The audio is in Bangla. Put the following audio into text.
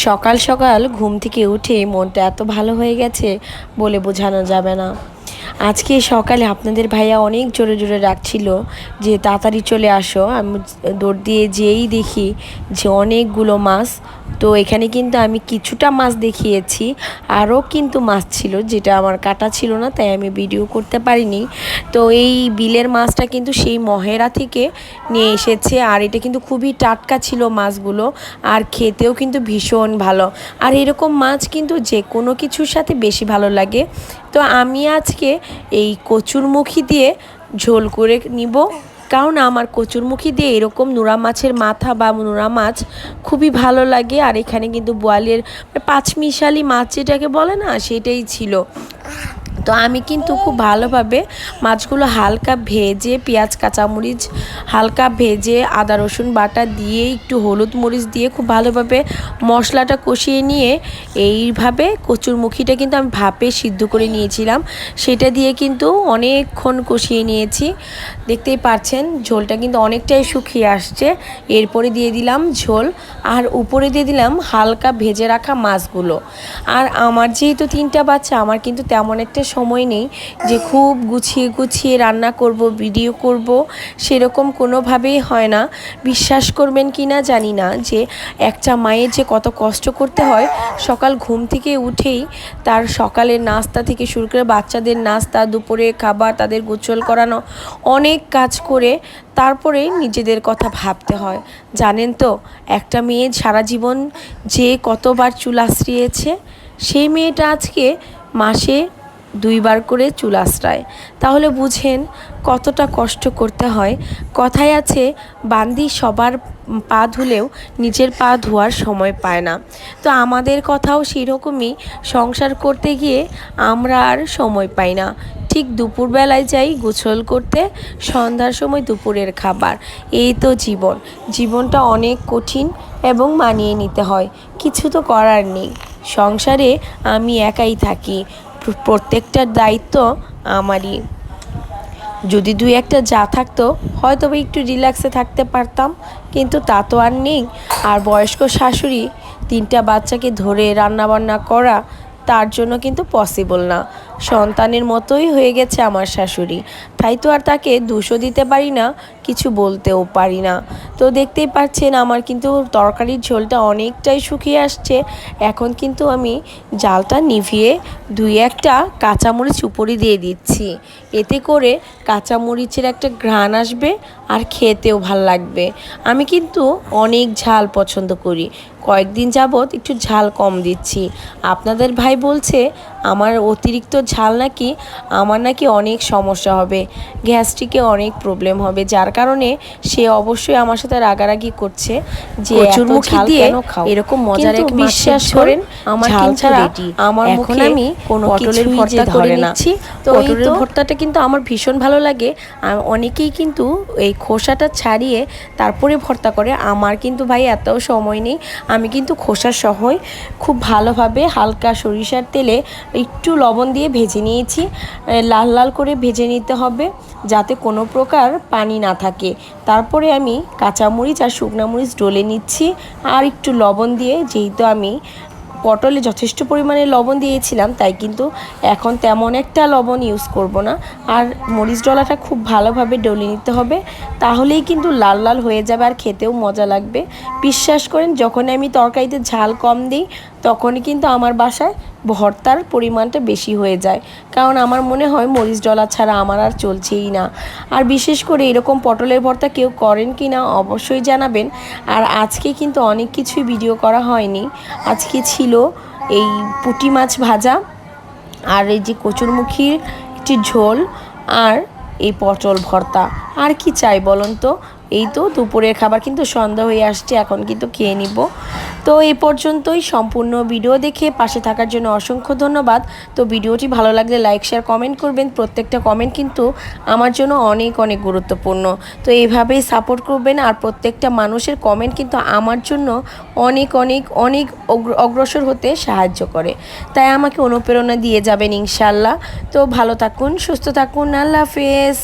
সকাল সকাল ঘুম থেকে উঠে মনটা এত ভালো হয়ে গেছে বলে বোঝানো যাবে না। আজকে সকালে আপনাদের ভাইয়া অনেক জোরে জোরে ডাকছিল যে তাড়াতাড়ি চলে আসো। আমি দৌড় দিয়ে যেই দেখি যে অনেকগুলো মাছ। তো এখানে কিন্তু আমি কিছুটা মাছ দেখিয়েছি, আরও কিন্তু মাছ ছিল যেটা আমার কাটা ছিল না, তাই আমি ভিডিও করতে পারিনি। তো এই বিলের মাছটা কিন্তু সেই মহেরা থেকে নিয়ে এসেছে, আর এটা কিন্তু খুবই টাটকা ছিল মাছগুলো, আর খেতেও কিন্তু ভীষণ ভালো। আর এরকম মাছ কিন্তু যে কোনো কিছুর সাথে বেশি ভালো লাগে। তো আমি আজকে এই কচুরমুখী দিয়ে ঝোল করে নিব, কারণ আমার কচুরমুখী দিয়ে এরকম নোরা মাছের মাথা বা নোরা মাছ খুবই ভালো লাগে। আর এখানে কিন্তু বোয়ালের পাঁচমিশালি মাছ যেটাকে বলে না, সেটাই ছিল। তো আমি কিন্তু খুব ভালোভাবে মাছগুলো হালকা ভেজে, পেঁয়াজ কাঁচামরিচ হালকা ভেজে, আদা রসুন বাটা দিয়ে, একটু হলুদ মরিচ দিয়ে খুব ভালোভাবে মশলাটা কষিয়ে নিয়ে এইভাবে কচুরমুখীটা কিন্তু আমি ভাপে সিদ্ধ করে নিয়েছিলাম, সেটা দিয়ে কিন্তু অনেকক্ষণ কষিয়ে নিয়েছি। দেখতেই পাচ্ছেন ঝোলটা কিন্তু অনেকটাই শুকিয়ে আসছে। এরপরে দিয়ে দিলাম ঝোল, আর উপরে দিয়ে দিলাম হালকা ভেজে রাখা মাছগুলো। আর আমার যেহেতু 3টা বাচ্চা, আমার কিন্তু তেমন একটা সময় নেই যে খুব গুছিয়ে গুছিয়ে রান্না করব, ভিডিও করব, সেরকম কোনোভাবেই হয় না। বিশ্বাস করবেন কি না জানি না যে একটা মায়ের যে কত কষ্ট করতে হয় সকাল ঘুম থেকে উঠেই, তার সকালের নাস্তা থেকে শুরু করে বাচ্চাদের নাস্তা, দুপুরে খাবার, তাদের গোসল করানো, অনেক কাজ করে তারপরে নিজেদের কথা ভাবতে হয়। জানেন তো, একটা মেয়ে সারা জীবন যে কতবার চুল আঁচড়িয়েছে, সেই মেয়েটা আজকে মাসে 2বার করে চুল আঁচড়ায়। তাহলে বুঝেন কতটা কষ্ট করতে হয়। কথায় আছে, বান্দি সবার পা ধুলেও নিজের পা ধোয়ার সময় পায় না। তো আমাদের কথাও সেরকমই, সংসার করতে গিয়ে আমরা আর সময় পাই না। ঠিক দুপুরবেলায় যাই গোসল করতে, সন্ধ্যার সময় দুপুরের খাবার। এই তো জীবন। জীবনটা অনেক কঠিন এবং মানিয়ে নিতে হয়, কিছু তো করার নেই। সংসারে আমি একাই থাকি, প্রত্যেকটার দায়িত্ব আমারই। যদি 2-1টা যা থাকতো হয়তো একটু রিল্যাক্সে থাকতে পারতাম, কিন্তু তা তো আর নেই। আর বয়স্ক শাশুড়ি 3টা বাচ্চাকে ধরে রান্নাবান্না করা তার জন্য কিন্তু পসিবল না। সন্তানের মতোই হয়ে গেছে আমার শাশুড়ি, তাই তো আর তাকে দোষও দিতে পারি না, কিছু বলতেও পারি না। তো দেখতেই পাচ্ছেন আমার কিন্তু তরকারির ঝোলটা অনেকটাই শুকিয়ে আসছে। এখন কিন্তু আমি জালটা নিভিয়ে 2-1টা কাঁচামরিচ উপরে দিয়ে দিচ্ছি, এতে করে কাঁচামরিচের একটা ঘ্রাণ আসবে আর খেতেও ভাল লাগবে। আমি কিন্তু অনেক ঝাল পছন্দ করি, কয়েকদিন যাবৎ একটু ঝাল কম দিচ্ছি। আপনাদের ভাই বলছে আমার অতিরিক্ত ঝাল নাকি আমার নাকি অনেক সমস্যা হবে, গ্যাস্ট্রিকে অনেক প্রবলেম হবে, যার কারণে সে অবশ্যই আমার সাথে রাগারাগি করছে যে এত ঝাল কেন খাও। এরকম মজার এক বিশ্বাস করেন আমার ঝাল ছাড়া আমার মুখে আমি কোনো পটলের ভর্তা করে নিচ্ছি। তো পটলের ভর্তাটা কিন্তু আমার ভীষণ ভালো লাগে। অনেকেই কিন্তু এই খোসাটা ছাড়িয়ে তারপরে ভর্তা করে, আমার কিন্তু ভাই এত সময় নেই। আমি কিন্তু খোসা সহই খুব ভালোভাবে হালকা সরিষার তেলে একটু লবণ দিয়ে ভেজে নিয়েছি। লাল লাল করে ভেজে নিতে হবে যাতে কোনো প্রকার পানি না থাকে। তারপরে আমি কাঁচামরিচ আর শুকনো মরিচ ডলে নিচ্ছি, আর একটু লবণ দিয়ে, যেহেতু আমি পটলে যথেষ্ট পরিমাণে লবণ দিয়েছিলাম, তাই কিন্তু এখন তেমন একটা লবণ ইউজ করব না। আর মরিচ ডলাটা খুব ভালোভাবে ডলে নিতে হবে, তাহলেই কিন্তু লাল লাল হয়ে যাবে আর খেতেও মজা লাগবে। বিশ্বাস করেন যখন আমি তরকারিতে ঝাল কম দিই, তখনই কিন্তু আমার বাসায় ভর্তার পরিমাণটা বেশি হয়ে যায়, কারণ আমার মনে হয় মরিচ ডলা ছাড়া আমার আর চলছেই না। আর বিশেষ করে এরকম পটলের ভর্তা কেউ করেন কি না অবশ্যই জানাবেন। আর আজকে কিন্তু অনেক কিছুই ভিডিও করা হয়নি। আজকে ছিল এই পুঁটি মাছ ভাজা, আর এই যে কচুরমুখীর একটি ঝোল, আর এই পটল ভর্তা। আর কি চাই বলুন তো? এই তো দুপুরের খাবার, কিন্তু সন্ধ্যা হয়ে আসছে, এখন কিন্তু খেয়ে নিব। তো এই পর্যন্তই। সম্পূর্ণ ভিডিও দেখে পাশে থাকার জন্য অসংখ্য ধন্যবাদ। তো ভিডিওটি ভালো লাগলে লাইক শেয়ার কমেন্ট করবেন, প্রত্যেকটা কমেন্ট কিন্তু আমার জন্য অনেক অনেক গুরুত্বপূর্ণ। তো এইভাবেই সাপোর্ট করবেন, আর প্রত্যেকটা মানুষের কমেন্ট কিন্তু আমার জন্য অনেক অনেক অনেক অগ্রসর হতে সাহায্য করে, তাই আমাকে অনুপ্রেরণা দিয়ে যাবেন ইনশাল্লাহ। তো ভালো থাকুন, সুস্থ থাকুন, আল্লাহ হাফেজ।